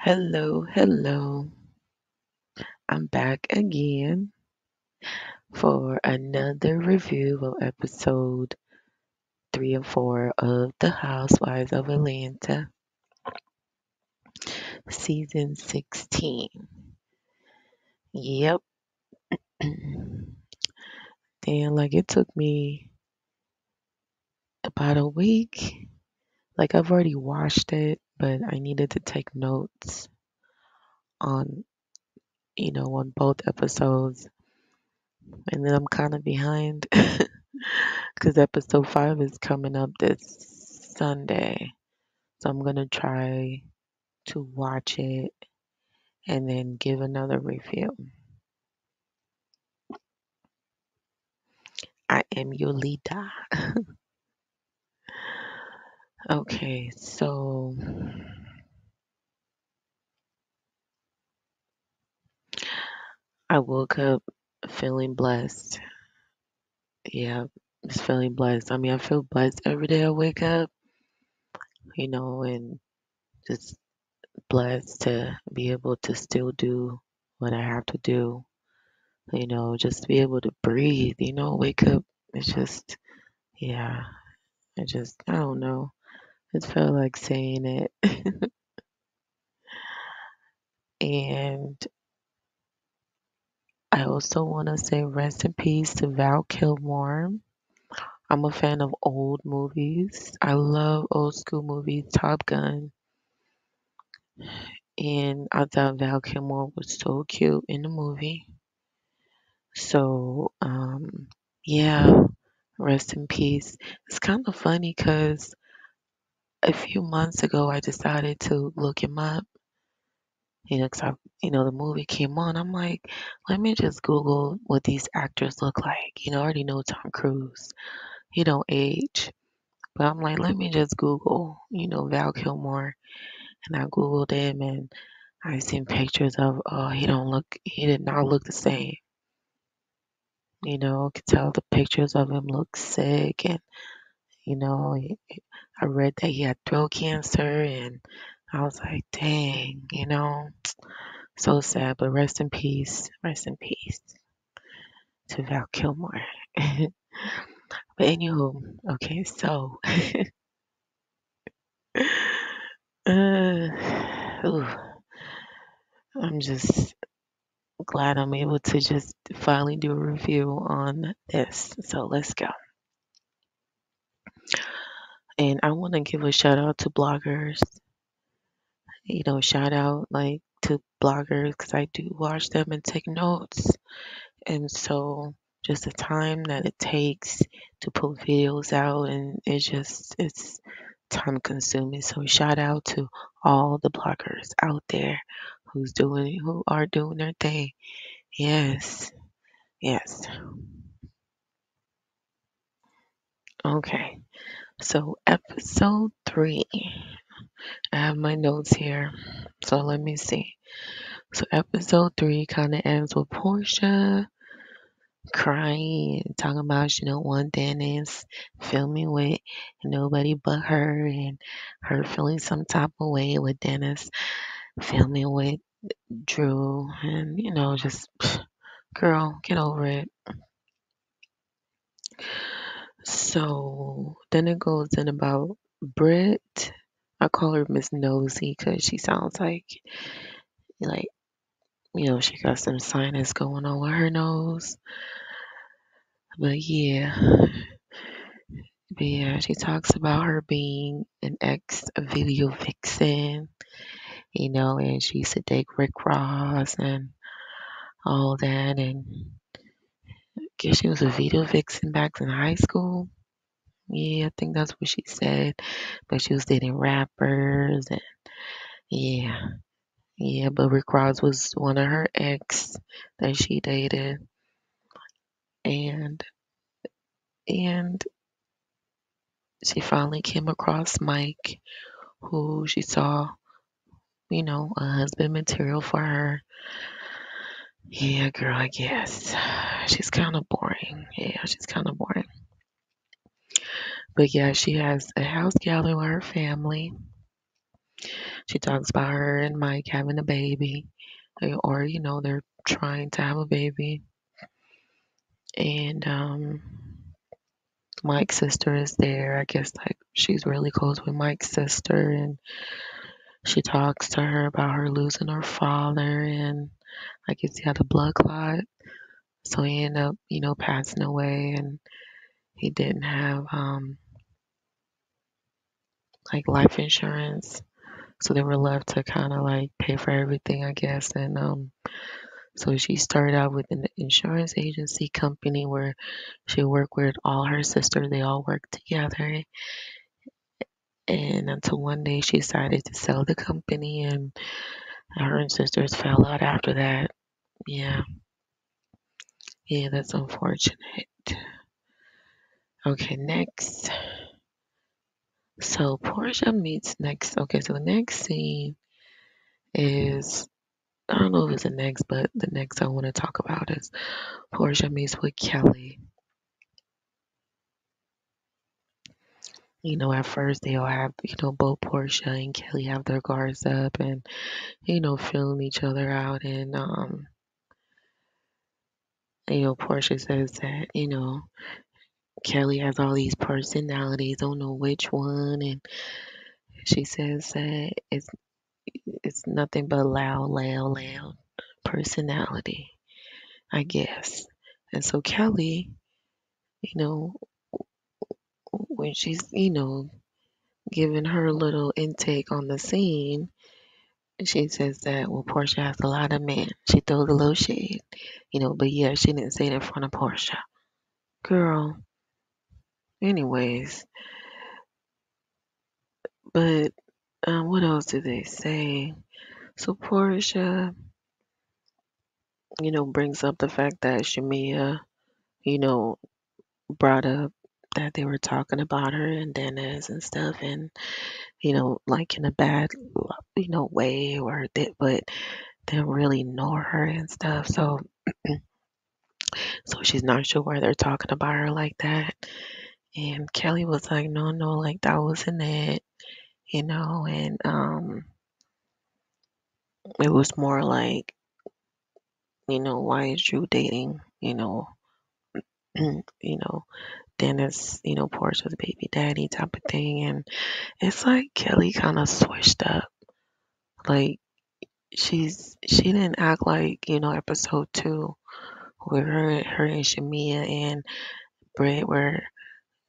Hello, hello. I'm back again for another review of episode 3 and 4 of The Housewives of Atlanta, season 16. Yep. And like it took me about a week. Like I've already watched it, but I needed to take notes on, on both episodes. And then I'm kind of behind because episode 5 is coming up this Sunday. So I'm gonna try to watch it and then give another review. I am Yolita. Okay, so I woke up feeling blessed. Yeah, just feeling blessed. I mean, I feel blessed every day I wake up, and just blessed to be able to still do what I have to do, just be able to breathe, wake up. It's just, yeah, I don't know. It felt like saying it. And I also want to say rest in peace to Val Kilmer. I'm a fan of old movies. I love old school movies, Top Gun. And I thought Val Kilmer was so cute in the movie. So, yeah, rest in peace. It's kind of funny because a few months ago I decided to look him up. 'Cause the movie came on. I'm like, let me just Google what these actors look like. I already know Tom Cruise. He don't age. But I'm like, let me just Google, Val Kilmer. And I Googled him and I seen pictures of, oh, he did not look the same. Could tell the pictures of him look sick. And, you know, he- I read that he had throat cancer and I was like, dang, so sad, but rest in peace to Val Kilmer. But anywho, okay, so ooh, I'm just glad I'm able to just finally do a review on this. So let's go. And I want to give a shout out to bloggers. Shout out like to bloggers because I do watch them and take notes. And so just the time that it takes to put videos out and it's time consuming. So shout out to all the bloggers out there who are doing their thing. Yes. Yes. Okay. So episode 3. I have my notes here. So let me see. So episode 3 kind of ends with Portia crying and talking about she don't want Dennis filming with nobody but her and her feeling some type of way with Dennis filming with Drew and just girl, get over it. So then it goes in about Britt. I call her Miss Nosy because she sounds like she got some sinus going on with her nose. But yeah, she talks about her being an ex video vixen, and she used to date Rick Ross and all that. And I guess she was a video vixen back in high school. Yeah, I think that's what she said. But she was dating rappers and yeah. Yeah, but Rick Ross was one of her ex that she dated. And and she finally came across Mike, who she saw, a husband material for her. Yeah, girl, I guess. She's kind of boring. Yeah, she's kind of boring. But yeah, she has a house gathering with her family. She talks about her and Mike having a baby, or they're trying to have a baby, and Mike's sister is there. I guess like she's really close with Mike's sister, and she talks to her about her losing her father, and I guess he had a blood clot, so he ended up passing away, and he didn't have like life insurance, so they were left to kind of like pay for everything, I guess, and so she started out with an insurance agency company where she worked with all her sisters. They all worked together. And until one day she decided to sell the company, and her and sisters fell out after that. Yeah, yeah, that's unfortunate. Okay, next. So Portia meets next. Okay, so the next scene is, I don't know if it's the next, but the next I want to talk about is Portia meets with Kelly. At first they all have, both Portia and Kelly have their guards up and, feeling each other out. And, Portia says that, Kelly has all these personalities, don't know which one. And she says that it's nothing but loud, loud, loud personality, I guess. And so Kelly, you know, when she's, giving her little intake on the scene, she says that, well, Portia has a lot of men. She throws a little shade, but yeah, she didn't say it in front of Portia. Girl, anyways, but what else did they say? So Portia, brings up the fact that Shamia, you know, brought up that they were talking about her and Dennis and stuff, and like in a bad, way, or that, but didn't really know her and stuff. So she's not sure why they're talking about her like that. And Kelly was like, no, no, like that wasn't it, and it was more like, why is Drew dating, you know, Dennis, Portia's baby daddy type of thing. And it's like Kelly kind of switched up. Like she didn't act like, episode 2 where her and Shamia and Britt were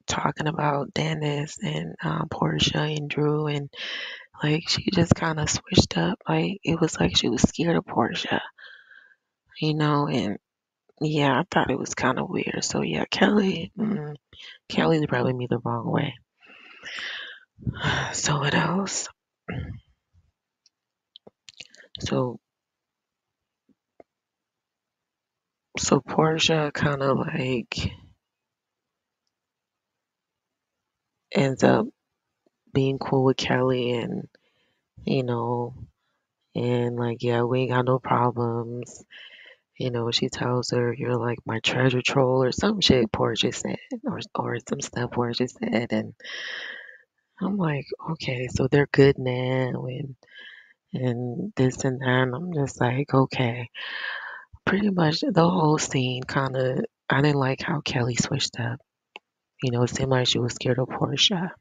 talking about Dennis and Portia and Drew, and like she just kind of switched up. Like it was like she was scared of Portia, and yeah, I thought it was kind of weird. So yeah, Kelly's rubbing me the wrong way. So what else? So so Portia kind of like ends up being cool with Kelly, and you know and like, yeah, we ain't got no problems. She tells her, you're like my treasure troll or some shit Portia said, or some stuff Portia said. And I'm like, okay, so they're good now, and this and that. And I'm just like, okay. Pretty much the whole scene kind of, I didn't like how Kelly switched up. It seemed like she was scared of Portia.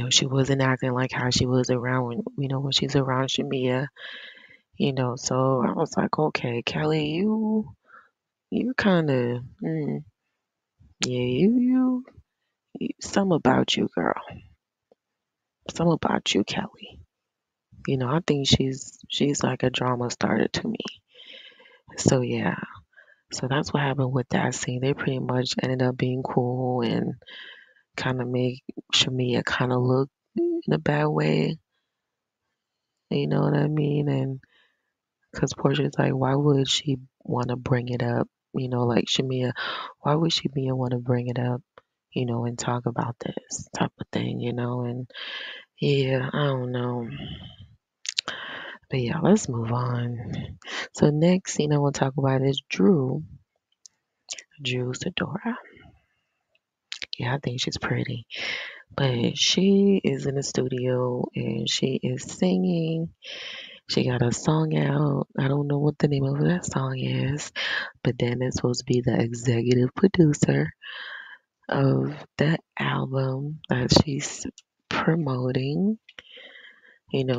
She wasn't acting like how she was around when she's around Shamia. So I was like, okay, Kelly, you kind of, yeah, some about you, girl. Some about you, Kelly. I think she's like a drama starter to me. So yeah, so that's what happened with that scene. They pretty much ended up being cool and kind of make Shamia kind of look in a bad way. You know what I mean? And because Portia's like, why would she want to bring it up? Like Shamia, why would she be want to bring it up? And talk about this type of thing. And yeah, I don't know. But yeah, let's move on. So next scene I want to talk about is Drew. Drew Sadora. Yeah, I think she's pretty. But she is in the studio and she is singing. She got a song out. I don't know what the name of that song is, but then it's supposed to be the executive producer of that album that she's promoting.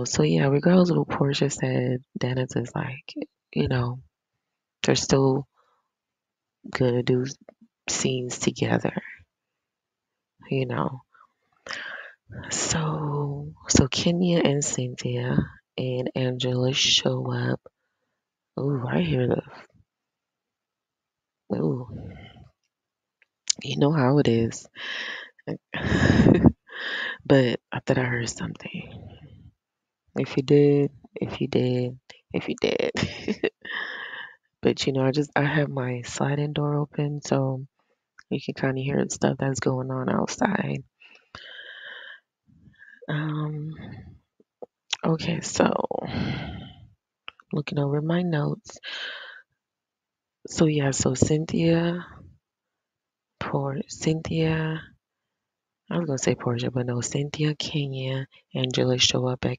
So yeah, regardless of what Portia said, Dennis is like, you know, they're still gonna do scenes together, you know. So Kenya and Cynthia and Angela show up. Ooh, I hear the ooh, you know how it is. But I thought I heard something. If you did, if you did, if you did. But I have my sliding door open so you can kind of hear the stuff that's going on outside. Um, okay, so looking over my notes. So yeah, so Cynthia, I was gonna say Portia, but no, Cynthia, Kenya, Angela show up at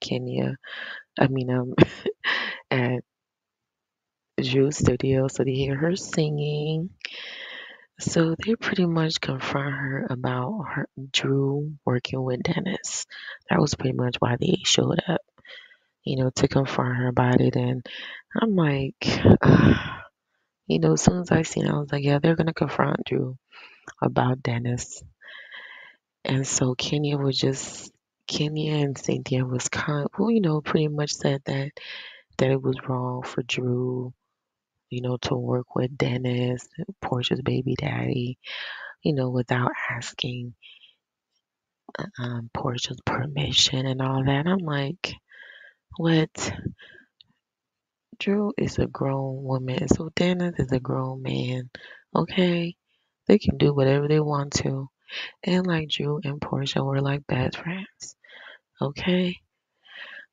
at Drew's studio, so they hear her singing. So they pretty much confront her about Drew working with Dennis. That was pretty much why they showed up, to confront her about it. And I'm like, as soon as I seen it, I was like, yeah, they're gonna confront Drew about Dennis. And so Kenya and Cynthia was pretty much said that it was wrong for Drew, to work with Dennis, Portia's baby daddy, without asking Portia's permission and all that. I'm like, what? Drew is a grown woman, so Dennis is a grown man. Okay, they can do whatever they want to, and like Drew and Portia were like best friends. Okay,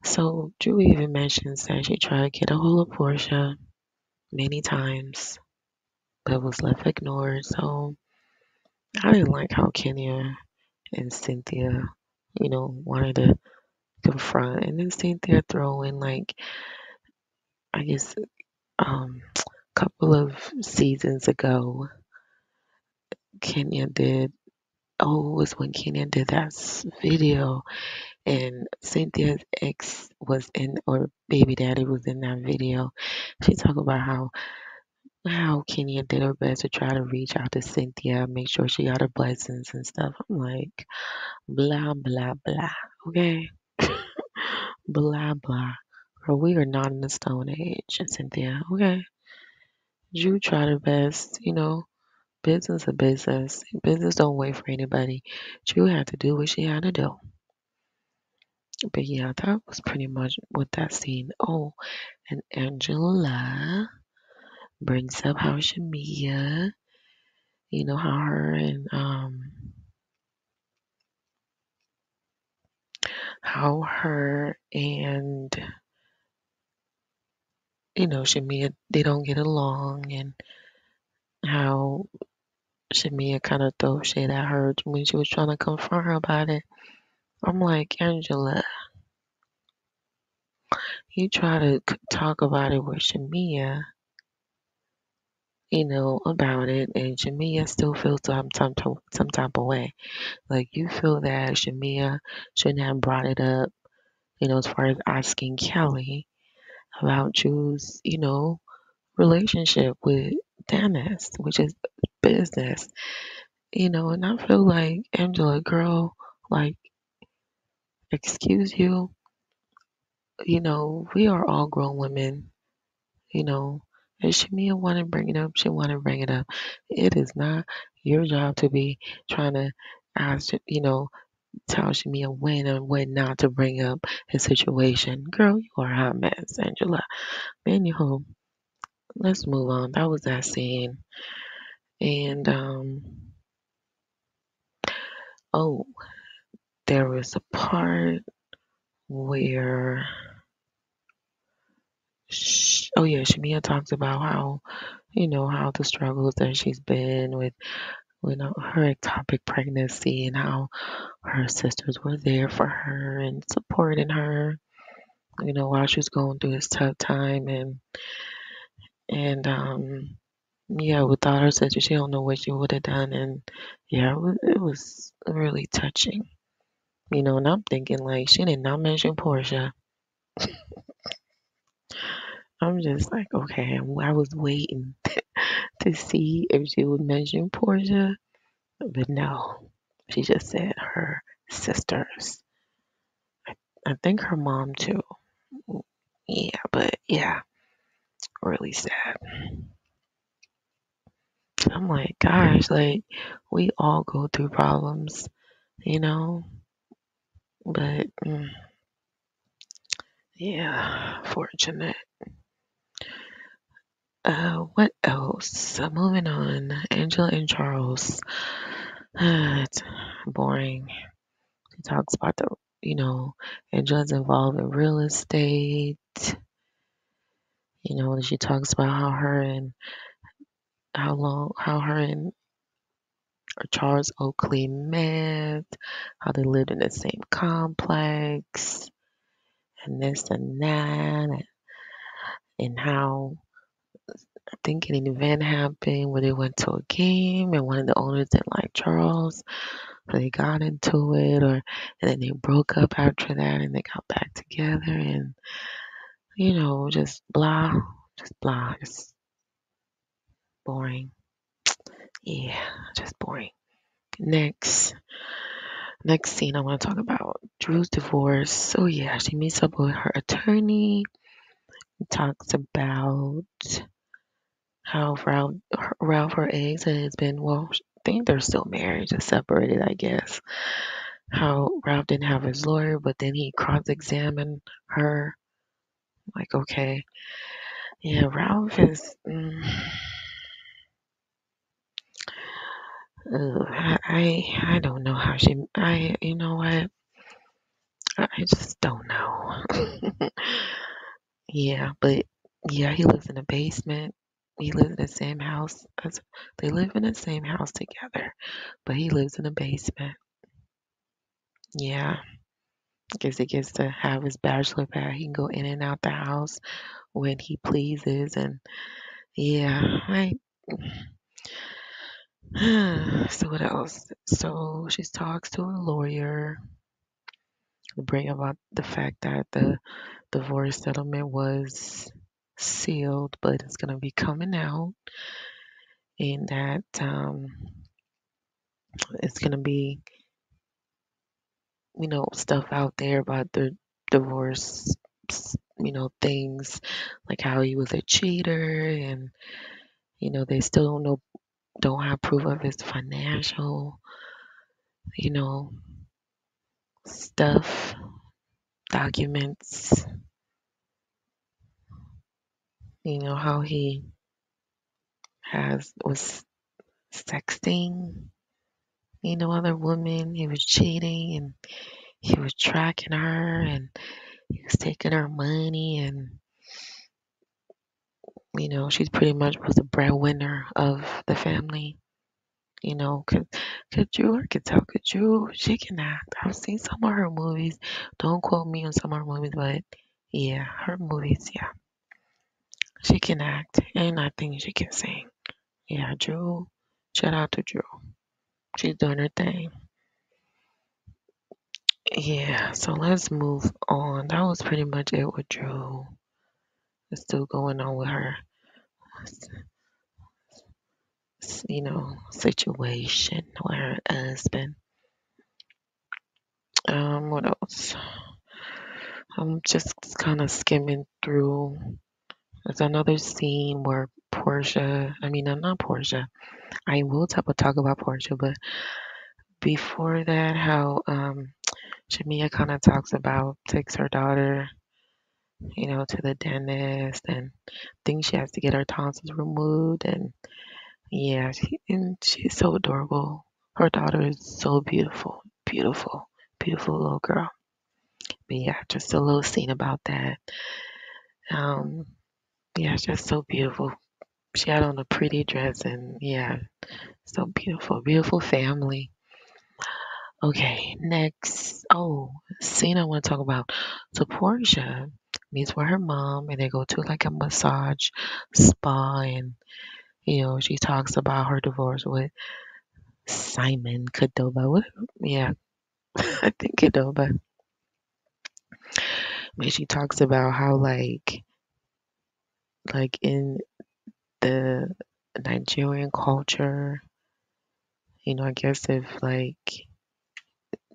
so Drew even mentions that she tried to get a hold of Portia many times, but was left ignored. So I didn't like how Kenya and Cynthia, wanted to confront, and then Cynthia throw in like, I guess, couple of seasons ago, Kenya did. Oh, it was when Kenya did that video, and Cynthia's ex was in, or baby daddy was in that video. She talked about how Kenya did her best to try to reach out to Cynthia, make sure she got her blessings and stuff. I'm like, blah blah blah. Okay, blah blah. Girl, we are not in the Stone Age, Cynthia. Okay, you tried her best. Business is business. Business don't wait for anybody. Drew had to do what she had to do. But yeah, that was pretty much what that scene. Oh, and Angela brings up how Shamia, how her and how her and Shamia, they don't get along, and how Shamia kind of throw shade at her when she was trying to confront her about it. I'm like, Angela, you try to talk about it with Shamia, about it, and Shamia still feels some type of way. Like, you feel that Shamia shouldn't have brought it up, as far as asking Kelly about Drew's, relationship with Dennis, which is business, and I feel like, Angela, girl, like, excuse you, we are all grown women, you know. If Shamia want to bring it up, she want to bring it up. It is not your job to be trying to ask, tell Shamia when and when not to bring up his situation. Girl, you are a hot mess, Angela. Anyhow, let's move on. That was that scene. And, oh, there was a part where, oh yeah, Shamia talks about how, how the struggles that she's been with her ectopic pregnancy and how her sisters were there for her and supporting her, while she was going through this tough time and yeah, without her sister, she don't know what she would have done. And yeah, it was really touching. And I'm thinking like she did not mention Portia. I'm just like, okay, I was waiting to see if she would mention Portia, but no, she just said her sisters. I think her mom too. Yeah, but yeah, really sad. I'm like, gosh, like we all go through problems, you know, but yeah, fortunate. What else? Moving on. Angela and Charles. It's boring. She talks about Angela's involved in real estate. She talks about how her and Charles Oakley met, how they lived in the same complex, and this and that, and how I think an event happened where they went to a game and one of the owners didn't like Charles, so they got into it, and then they broke up after that, and they got back together, and just blah, just boring. Yeah, just boring. Next scene I want to talk about Drew's divorce. So yeah, she meets up with her attorney, talks about how Ralph, her ex-husband, well, I think they're still married, just separated, I guess. How Ralph didn't have his lawyer, but then he cross-examined her. Like, okay, yeah, Ralph is. I don't know how she. You know what? I just don't know. Yeah, but yeah, he lives in a basement. He lives in the same house as they live in the same house together, but he lives in a basement. Yeah, guess he gets to have his bachelor pad. He can go in and out the house when he pleases, and yeah, I. So what else? So she talks to a lawyer to bring about the fact that the divorce settlement was sealed, but it's gonna be coming out, and that it's gonna be stuff out there about the divorce, things like how he was a cheater, and they still don't have proof of his financial, you know, stuff, documents, how he was sexting, other women, he was cheating, and he was tracking her, and he was taking her money, and she pretty much was the breadwinner of the family. Could Drew, I could tell, could Drew, she can act. I've seen some of her movies. Don't quote me on some of her movies, but yeah, her movies, yeah, she can act, and I think she can sing. Yeah, Drew, shout out to Drew. She's doing her thing. Yeah, so let's move on. That was pretty much it with Drew. It's still going on with her, situation with her husband. What else? I'm just kind of skimming through. There's another scene where not Portia. I will talk about Portia, but before that, how Shamia kind of takes her daughter, to the dentist and thinks she has to get her tonsils removed, and yeah, she's so adorable. Her daughter is so beautiful, beautiful, beautiful little girl. But yeah, just a little scene about that. Um, yeah, it's just so beautiful, She had on a pretty dress and yeah, so beautiful, beautiful family. Okay, next. Oh, scene I want to talk about. So Portia meets with her mom and they go to like a massage spa and she talks about her divorce with Simon Cadoba. What? Yeah, I think Cadoba. And she talks about how like in the Nigerian culture, I guess if like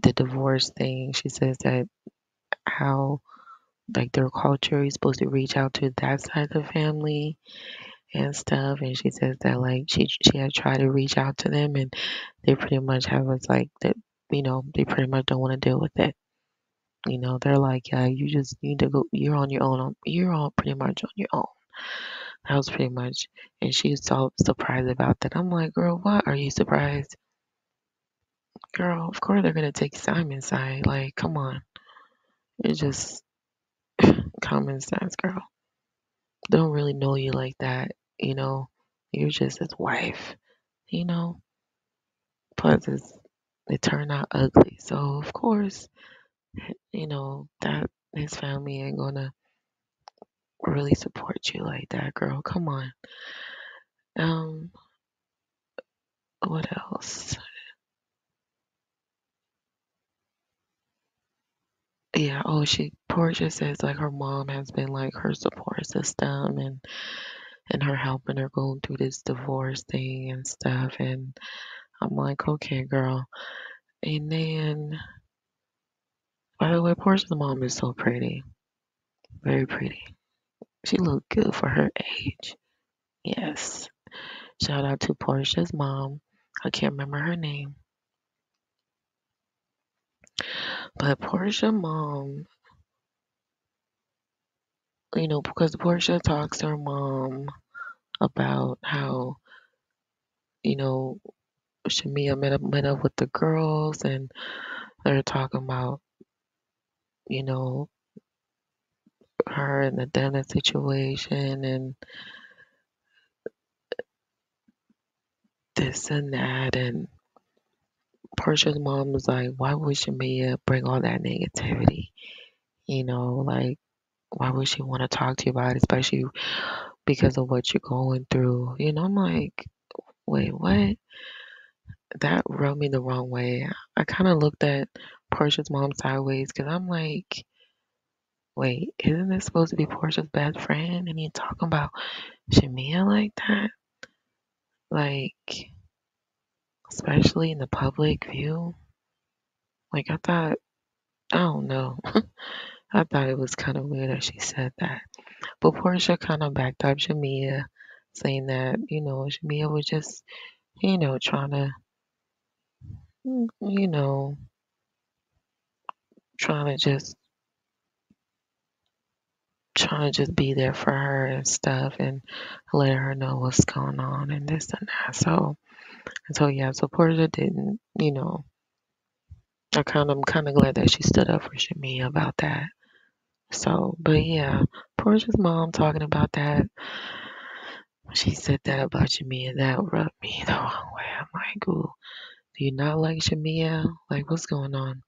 the divorce thing, she says that how like their culture is supposed to reach out to that side of the family and stuff. And she says that like she had tried to reach out to them and they pretty much have us like that, they pretty much don't want to deal with it. They're like, yeah, you just need to go. You're on your own. You're all pretty much on your own. That was pretty much. And she's so surprised about that. I'm like, girl, why are you surprised? Girl, of course they're gonna take Simon's side. Like, come on. It's just common sense, girl. Don't really know you like that, you know. You're just his wife, you know. Plus, it turned out ugly, so of course, that his family ain't gonna really support you like that, girl. Come on. Um, what else? Yeah. Oh, Portia says like her mom has been like her support system and her helping her going through this divorce thing and stuff. And I'm like, okay, girl. And then, by the way, Portia's mom is so pretty, very pretty. She looked good for her age. Yes. Shout out to Portia's mom. I can't remember her name, but Portia's mom, because Portia talks to her mom about how, you know, Shamia met up with the girls and they're talking about, you know, her and the Dennis situation and this and that. And Portia's mom was like, why would Shamia bring all that negativity? Like, why would she want to talk to you about it, especially because of what you're going through? I'm like, wait, what? That rubbed me the wrong way. I kind of looked at Portia's mom sideways because I'm like, wait, isn't this supposed to be Portia's best friend? And you talking about Shamia like that? Like, especially in the public view? Like, I don't know. I thought it was kind of weird that she said that. But Portia kind of backed up Shamia, saying that, Shamia was just, trying to, mm, you know, trying to just, trying to just be there for her and stuff and letting her know what's going on and this and that. So yeah, so Portia didn't, I'm kind of glad that she stood up for Shamia about that. So, but yeah, Portia's mom talking about that. She said that about Shamia. That rubbed me the wrong way. I'm like, ooh, do you not like Shamia? Like, what's going on?